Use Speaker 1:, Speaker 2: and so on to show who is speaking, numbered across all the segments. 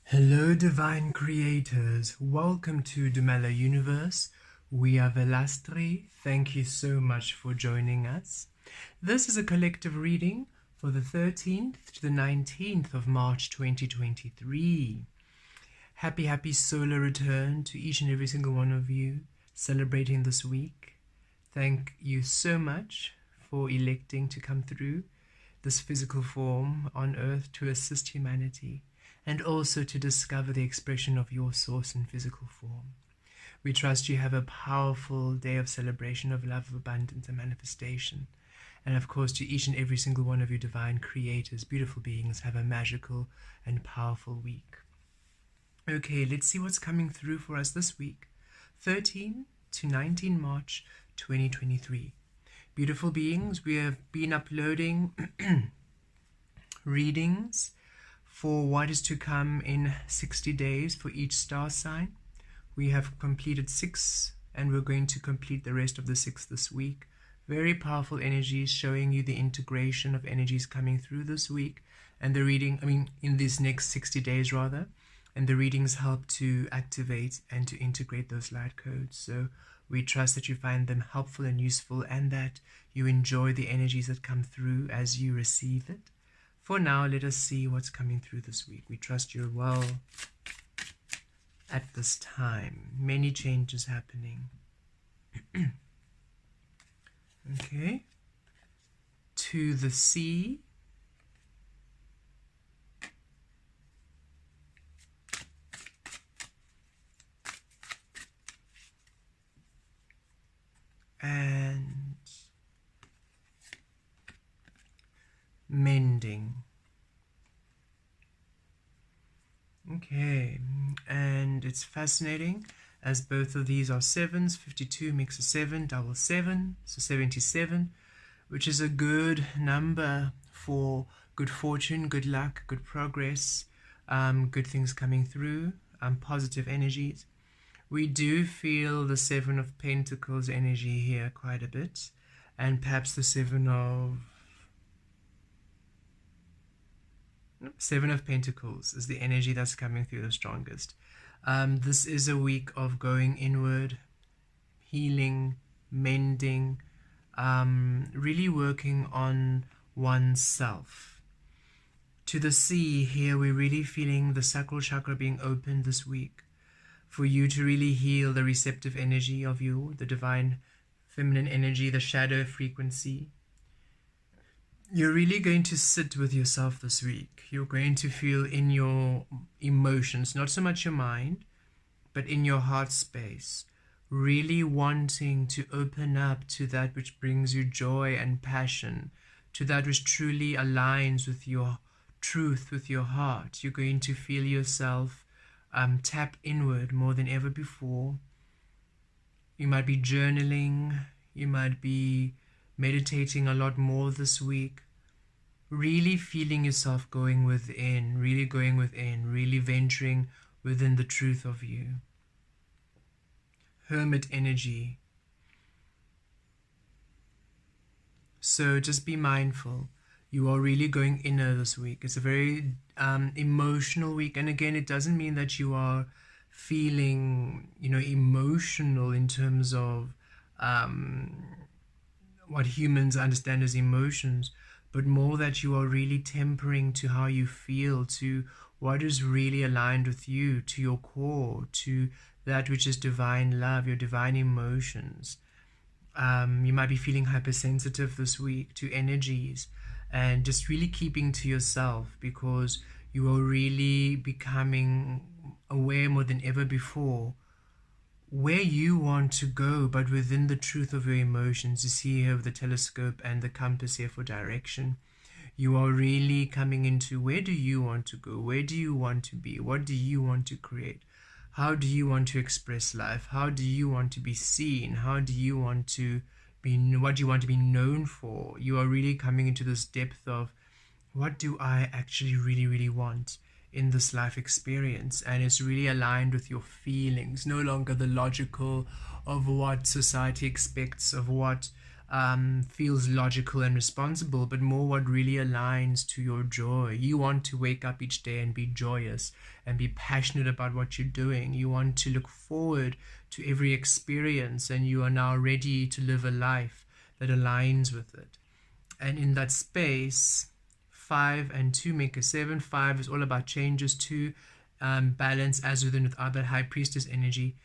Speaker 1: Hello, divine creators. Welcome to Dumela Universe. We are Velastri. Thank you so much for joining us. This is a collective reading for the 13th to the 19th of March 2023. Happy solar return to each and every single one of you celebrating this week. Thank you so much for electing to come through this physical form on Earth to assist humanity, and also to discover the expression of your source in physical form. We trust you have a powerful day of celebration of love, of abundance, and manifestation. And of course, to each and every single one of you divine creators, beautiful beings, have a magical and powerful week. Okay, let's see what's coming through for us this week. 13 to 19 March 2023. Beautiful beings, we have been uploading readings for what is to come in 60 days for each star sign. We have completed 6 and we're going to complete the rest of the 6 this week. Very powerful energies, showing you the integration of energies coming through this week, and the reading, in these next 60 days rather, and the readings help to activate and to integrate those light codes. So we trust that you find them helpful and useful, and that you enjoy the energies that come through as you receive it. For now, let us see what's coming through this week. We trust you're well at this time. Many changes happening. Okay. To the sea. And mending. Okay, and it's fascinating as both of these are 7s. 52 makes a 7, double 7, so 77, which is a good number for good fortune, good luck, good progress, good things coming through, positive energies. We do feel the 7 of Pentacles energy here quite a bit, and perhaps the 7 of Pentacles is the energy that's coming through the strongest. This is a week of going inward, healing, mending, really working on oneself. To the sea here, we're really feeling the sacral chakra being opened this week, for you to really heal the receptive energy of you, the divine feminine energy, the shadow frequency. You're really going to sit with yourself this week. You're going to feel in your emotions, not so much your mind, but in your heart space, really wanting to open up to that which brings you joy and passion, to that which truly aligns with your truth, with your heart. You're going to feel yourself tap inward more than ever before. You might be journaling, you might be meditating a lot more this week, really feeling yourself going within, really venturing within the truth of you. Hermit energy. So just be mindful. You are really going inner this week. It's a very emotional week, and again, it doesn't mean that you are feeling, emotional in terms of what humans understand as emotions, but more that you are really tempering to how you feel, to what is really aligned with you, to your core, to that which is divine love, your divine emotions. You might be feeling hypersensitive this week to energies, and just really keeping to yourself, because you are really becoming aware more than ever before where you want to go, but within the truth of your emotions. You see here with the telescope and the compass here for direction. You are really coming into, where do you want to go? Where do you want to be? What do you want to create? How do you want to express life? How do you want to be seen? How do you want to be, what do you want to be known for? You are really coming into this depth of, what do I actually really want in this life experience? And it's really aligned with your feelings, no longer the logical of what society expects, of what feels logical and responsible, but more what really aligns to your joy. You want to wake up each day and be joyous and be passionate about what you're doing. You want to look forward to every experience, and you are now ready to live a life that aligns with it. And in that space, 5 and 2 make a 7. 5 is all about changes. 2, balance as within without, that high priestess energy.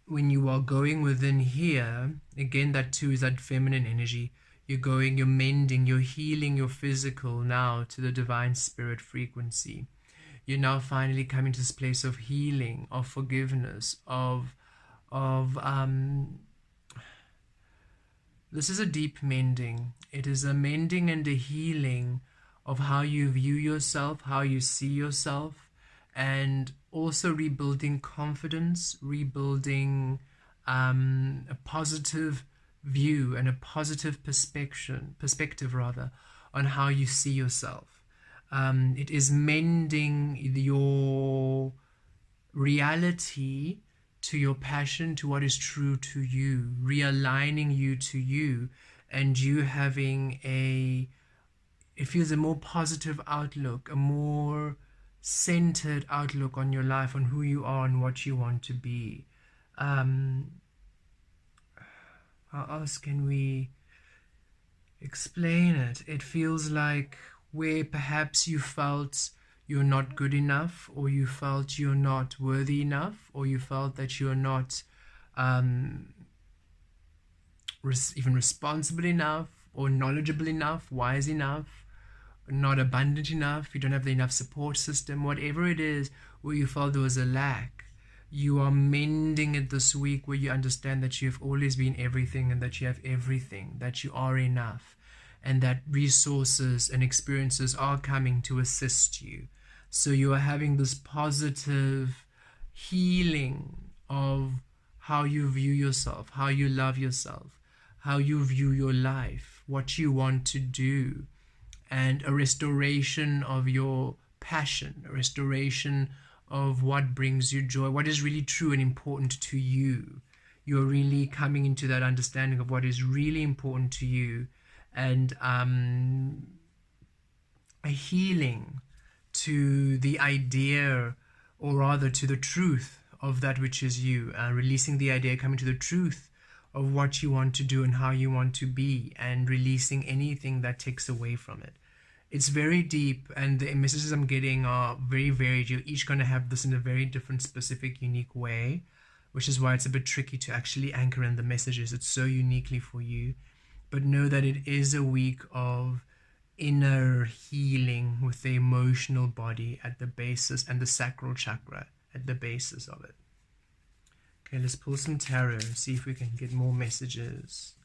Speaker 1: When you are going within here, again, that 2 is that feminine energy. You're going, you're mending, you're healing your physical now to the divine spirit frequency. You're now finally coming to this place of healing, of forgiveness, this is a deep mending. It is a mending and a healing of how you view yourself, how you see yourself, and also rebuilding confidence, rebuilding a positive view and a positive perspective on how you see yourself. It is mending your reality to your passion, to what is true to you, realigning you to you, and you having it feels a more positive outlook, a more centered outlook on your life, on who you are and what you want to be. How else can we explain it? It feels like where perhaps you felt you're not good enough, or you felt you're not worthy enough, or you felt that you're not even responsible enough, or knowledgeable enough, wise enough, not abundant enough, you don't have enough support system, whatever it is, where you felt there was a lack. You are mending it this week, where you understand that you have always been everything, and that you have everything, that you are enough, and that resources and experiences are coming to assist you. So you are having this positive healing of how you view yourself, how you love yourself, how you view your life, what you want to do, and a restoration of your passion, a restoration of what brings you joy, what is really true and important to you. You're really coming into that understanding of what is really important to you, and a healing to the idea, or rather to the truth of that which is you, releasing the idea, coming to the truth of what you want to do and how you want to be, and releasing anything that takes away from it. It's very deep, and the messages I'm getting are very varied. You're each going to have this in a very different, specific, unique way, which is why it's a bit tricky to actually anchor in the messages. It's so uniquely for you. But know that it is a week of inner healing with the emotional body at the basis, and the sacral chakra at the basis of it. Okay, let's pull some tarot, see if we can get more messages.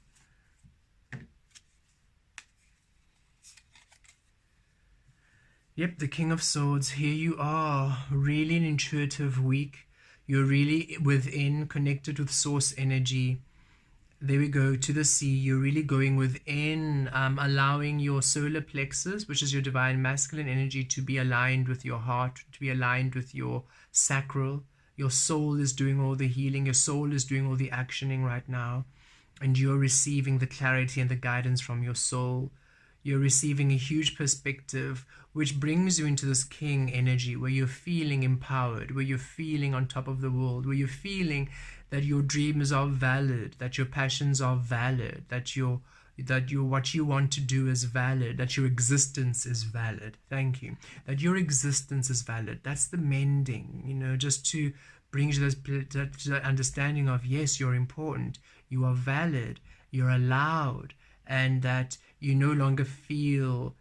Speaker 1: Yep, the King of Swords. Here you are, really an intuitive week. You're really within, connected with source energy. There we go, to the sea. You're really going within, allowing your solar plexus, which is your divine masculine energy, to be aligned with your heart, to be aligned with your sacral. Your soul is doing all the healing. Your soul is doing all the actioning right now. And you're receiving the clarity and the guidance from your soul. You're receiving a huge perspective, which brings you into this king energy, where you're feeling empowered, where you're feeling on top of the world, where you're feeling that your dreams are valid, that your passions are valid, that what you want to do is valid, that your existence is valid. Thank you. That your existence is valid. That's the mending, just to bring you to that understanding of, yes, you're important, you are valid, you're allowed, and that you no longer feel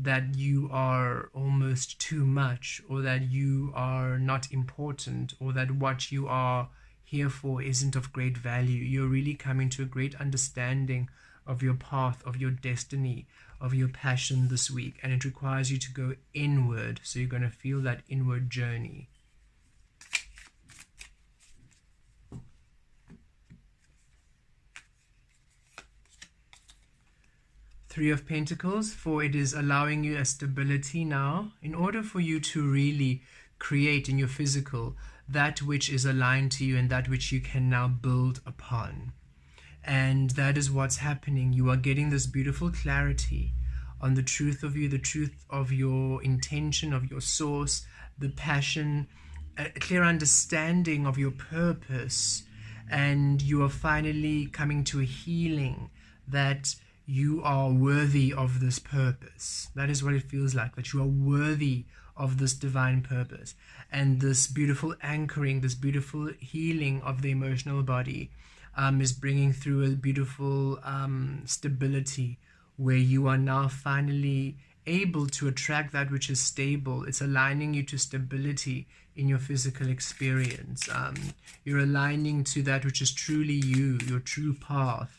Speaker 1: that you are almost too much, or that you are not important, or that what you are here for isn't of great value. You're really coming to a great understanding of your path, of your destiny, of your passion this week, and it requires you to go inward. So you're going to feel that inward journey. Three of Pentacles, for it is allowing you a stability now, in order for you to really create in your physical that which is aligned to you, and that which you can now build upon. And that is what's happening. You are getting this beautiful clarity on the truth of you, the truth of your intention, of your source, the passion, a clear understanding of your purpose. And you are finally coming to a healing that you are worthy of this purpose. That is what it feels like, that you are worthy of this divine purpose. And this beautiful anchoring, this beautiful healing of the emotional body is bringing through a beautiful stability, where you are now finally able to attract that which is stable. It's aligning you to stability in your physical experience. You're aligning to that which is truly you, your true path.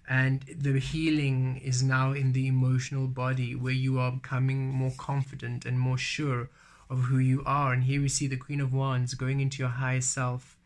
Speaker 1: And the healing is now in the emotional body, where you are becoming more confident and more sure of who you are. And here we see the Queen of Wands going into your higher self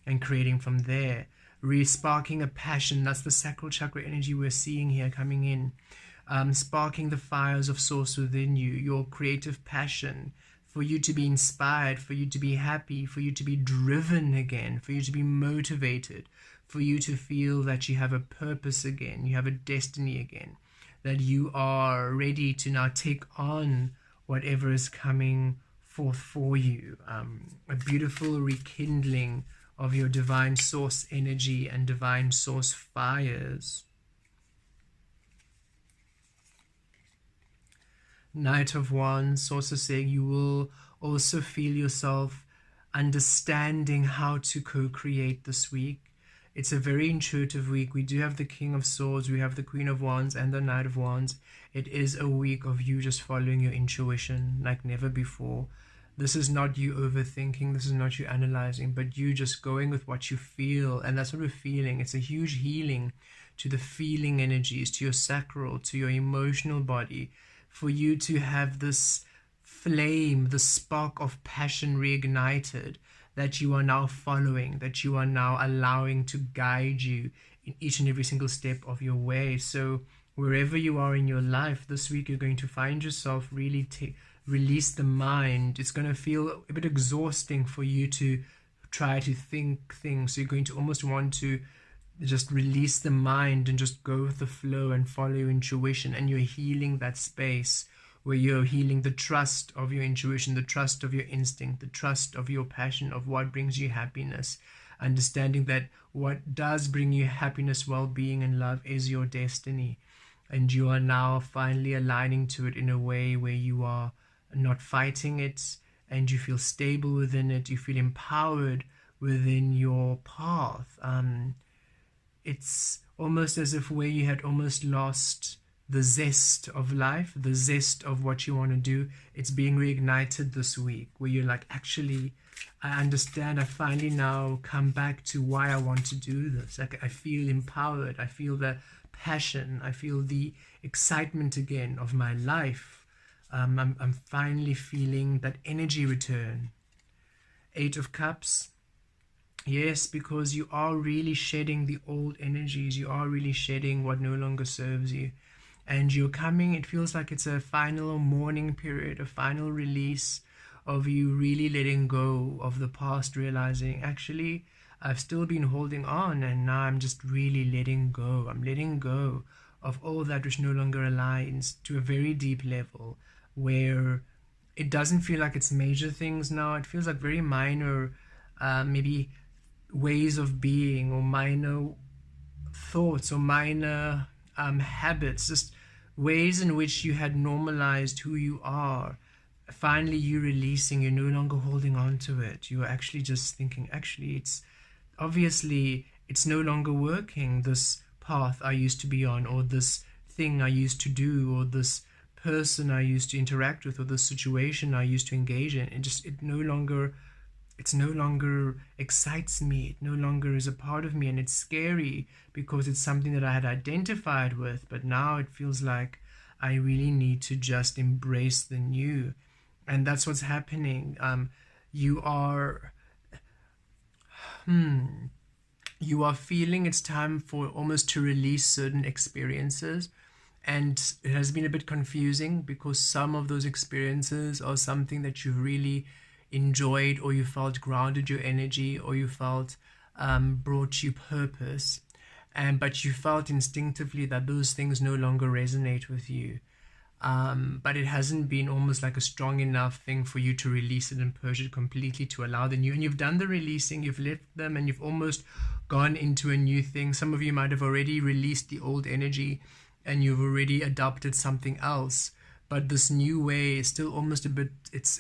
Speaker 1: and creating from there, re-sparking a passion. That's the sacral chakra energy we're seeing here coming in, sparking the fires of source within you, your creative passion, for you to be inspired, for you to be happy, for you to be driven again, for you to be motivated, for you to feel that you have a purpose again, you have a destiny again, that you are ready to now take on whatever is coming forth for you. A beautiful rekindling of your divine source energy and divine source fires. Knight of Wands also saying you will also feel yourself understanding how to co-create this week. It's a very intuitive week. We do have the King of Swords, we have the Queen of Wands and the Knight of Wands. It is a week of you just following your intuition like never before. This is not you overthinking, this is not you analyzing, but you just going with what you feel. And that's what we're feeling. It's a huge healing to the feeling energies, to your sacral, to your emotional body, for you to have this flame, the spark of passion reignited, that you are now following, that you are now allowing to guide you in each and every single step of your way. So wherever you are in your life this week, you're going to find yourself really release the mind. It's going to feel a bit exhausting for you to try to think things. So you're going to almost want to just release the mind and just go with the flow and follow your intuition. And you're healing that space where you're healing the trust of your intuition, the trust of your instinct, the trust of your passion, of what brings you happiness, understanding that what does bring you happiness, well-being, and love is your destiny. And you are now finally aligning to it in a way where you are not fighting it, and you feel stable within it, you feel empowered within your path. It's almost as if where you had almost lost the zest of life, the zest of what you want to do, it's being reignited this week, where you're like, actually, I understand, I finally now come back to why I want to do this. Like, I feel empowered, I feel the passion, I feel the excitement again of my life. I'm finally feeling that energy return. 8 of Cups. Yes, because you are really shedding the old energies, you are really shedding what no longer serves you. And you're coming, it feels like it's a final mourning period, a final release of you really letting go of the past, realizing, actually, I've still been holding on, and now I'm just really letting go. I'm letting go of all that which no longer aligns, to a very deep level, where it doesn't feel like it's major things now. It feels like very minor, maybe ways of being, or minor thoughts, or minor habits, just ways in which you had normalized who you are. Finally, you releasing, you're no longer holding on to it. You're actually just thinking, actually, it's obviously, it's no longer working, this path I used to be on, or this thing I used to do, or this person I used to interact with, or the situation I used to engage in. It no longer excites me. It no longer is a part of me, and it's scary because it's something that I had identified with, but now it feels like I really need to just embrace the new. And that's what's happening. You are feeling it's time for almost to release certain experiences. And it has been a bit confusing because some of those experiences are something that you really enjoyed, or you felt grounded your energy, or you felt brought you purpose. but you felt instinctively that those things no longer resonate with you. But it hasn't been almost like a strong enough thing for you to release it and purge it completely to allow the new. And you've done the releasing, you've left them, and you've almost gone into a new thing. Some of you might have already released the old energy and you've already adopted something else. But this new way is still almost a bit,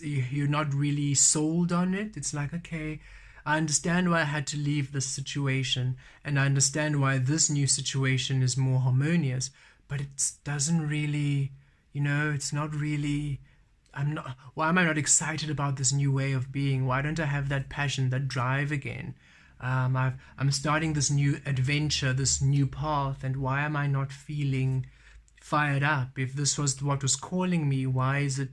Speaker 1: you're not really sold on it. It's like, okay, I understand why I had to leave this situation, and I understand why this new situation is more harmonious, but it doesn't really, it's not really, why am I not excited about this new way of being? Why don't I have that passion, that drive again? I'm starting this new adventure, this new path, and why am I not feeling fired up? If this was what was calling me, why is it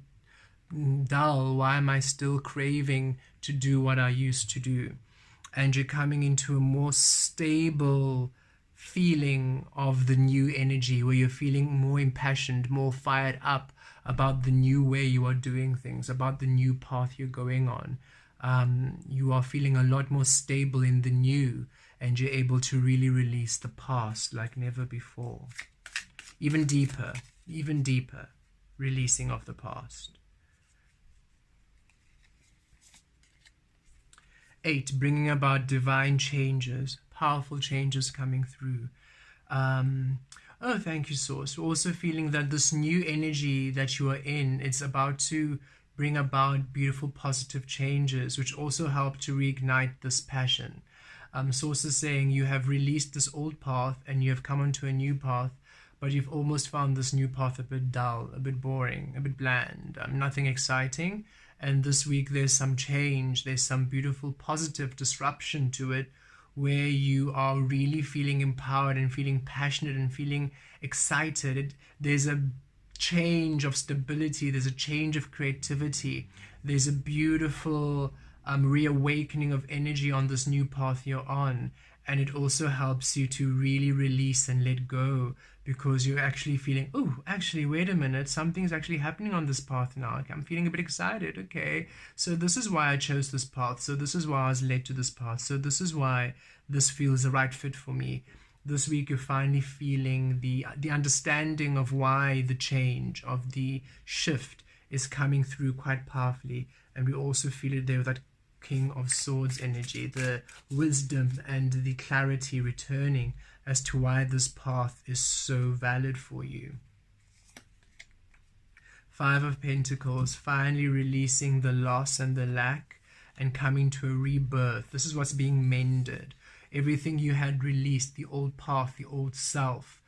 Speaker 1: dull? Why am I still craving to do what I used to do? And you're coming into a more stable feeling of the new energy, where you're feeling more impassioned, more fired up about the new way you are doing things, about the new path you're going on. You are feeling a lot more stable in the new, and you're able to really release the past like never before. Even deeper releasing of the past. 8, bringing about divine changes, powerful changes coming through. Oh, thank you, Source. Also feeling that this new energy that you are in, it's about to bring about beautiful positive changes, which also help to reignite this passion. Source is saying you have released this old path and you have come onto a new path, but you've almost found this new path a bit dull, a bit boring, a bit bland, nothing exciting. And this week there's some change, there's some beautiful positive disruption to it, where you are really feeling empowered and feeling passionate and feeling excited. There's a change of stability, there's a change of creativity, there's a beautiful reawakening of energy on this new path you're on. And it also helps you to really release and let go, because you're actually feeling, oh, actually, wait a minute, something's actually happening on this path now. Okay, I'm feeling a bit excited. Okay, so this is why I chose this path. So this is why I was led to this path. So this is why this feels the right fit for me. This week, you're finally feeling the understanding of why the change, of the shift is coming through quite powerfully. And we also feel it there with that King of Swords energy, the wisdom and the clarity returning as to why this path is so valid for you. 5 of Pentacles, finally releasing the loss and the lack and coming to a rebirth. This is what's being mended. Everything you had released, the old path, the old self,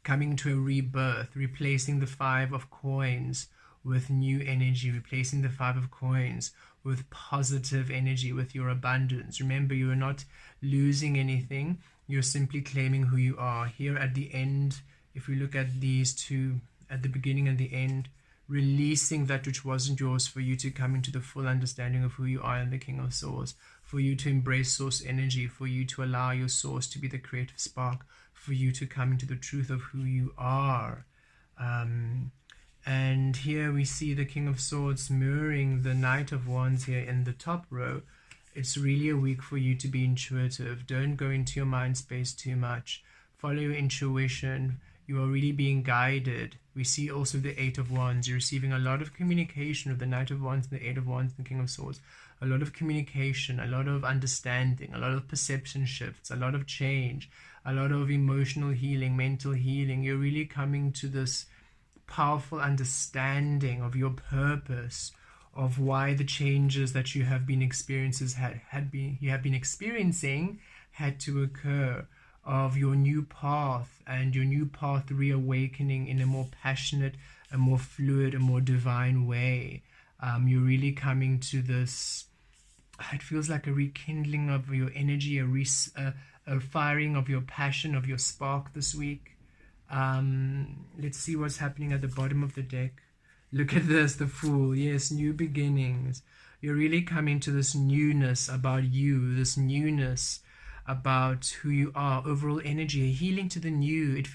Speaker 1: coming to a rebirth, replacing the 5 of coins with new energy, replacing the 5 of coins with positive energy, with your abundance. Remember, you are not losing anything. You're simply claiming who you are. Here at the end, if we look at these two, at the beginning and the end, releasing that which wasn't yours for you to come into the full understanding of who you are in the King of Swords, for you to embrace source energy, for you to allow your source to be the creative spark, for you to come into the truth of who you are. And here we see the King of Swords mirroring the Knight of Wands here in the top row. It's really a week for you to be intuitive. Don't go into your mind space too much. Follow your intuition. You are really being guided. We see also the 8 of Wands. You're receiving a lot of communication with the Knight of Wands, the 8 of Wands, and the King of Swords. A lot of communication, a lot of understanding, a lot of perception shifts, a lot of change, a lot of emotional healing, mental healing. You're really coming to this powerful understanding of your purpose, of why the changes that you have been experiencing had to occur, of your new path and your new path reawakening in a more passionate, a more fluid, a more divine way. You're really coming to this, it feels like a rekindling of your energy, a firing of your passion, of your spark this week. Let's see what's happening at the bottom of the deck. Look at this, the Fool. Yes, new beginnings. You're really coming to this newness about you, this newness about who you are, overall energy, a healing to the new. It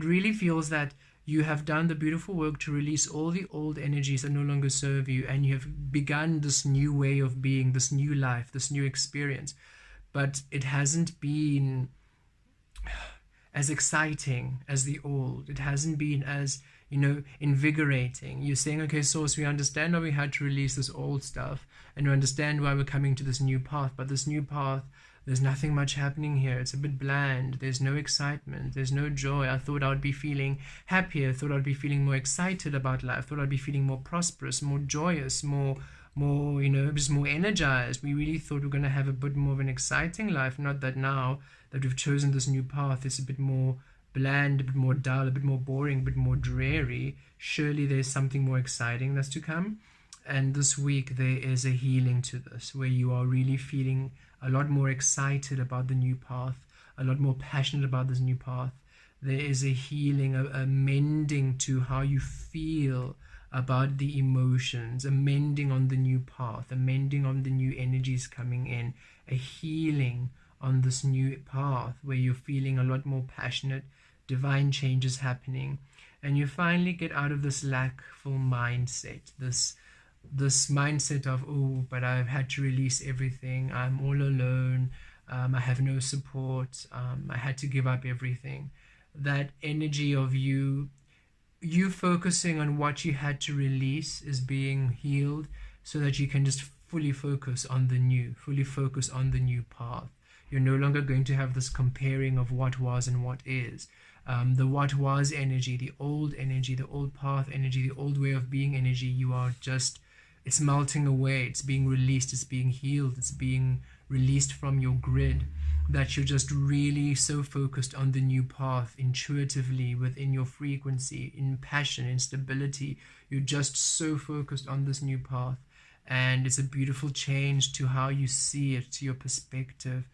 Speaker 1: really feels that you have done the beautiful work to release all the old energies that no longer serve you, and you have begun this new way of being, this new life, this new experience. But it hasn't been as exciting as the old. It hasn't been as, invigorating. You're saying, okay, Source, we understand why we had to release this old stuff, and we understand why we're coming to this new path, but this new path, there's nothing much happening here. It's a bit bland. There's no excitement. There's no joy. I thought I would be feeling happier. I thought I'd be feeling more excited about life. I thought I'd be feeling more prosperous, more joyous, more, just more energized. We really thought we were going to have a bit more of an exciting life. Not that now that we've chosen this new path, it's a bit more bland, a bit more dull, a bit more boring, a bit more dreary. Surely there's something more exciting that's to come. And this week there is a healing to this, where you are really feeling a lot more excited about the new path, a lot more passionate about this new path. There is a healing, a mending to how you feel about the emotions, a mending on the new path, a mending on the new energies coming in, a healing on this new path where you're feeling a lot more passionate, divine changes happening, and you finally get out of this lackful mindset, this mindset of, oh, but I've had to release everything, I'm all alone, I have no support, I had to give up everything. That energy of you focusing on what you had to release is being healed, so that you can just fully focus on the new, fully focus on the new path. You're no longer going to have this comparing of what was and what is. The what was energy, the old path energy, the old way of being energy, you are just, it's melting away, it's being released, it's being healed, it's being released from your grid, that you're just really so focused on the new path intuitively within your frequency, in passion, in stability. You're just so focused on this new path, and it's a beautiful change to how you see it, to your perspective,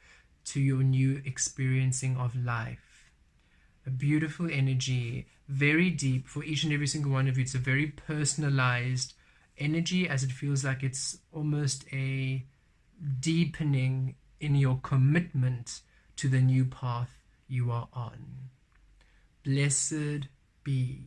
Speaker 1: to your new experiencing of life. A beautiful energy, very deep for each and every single one of you. It's a very personalized energy, as it feels like it's almost a deepening in your commitment to the new path you are on. Blessed be.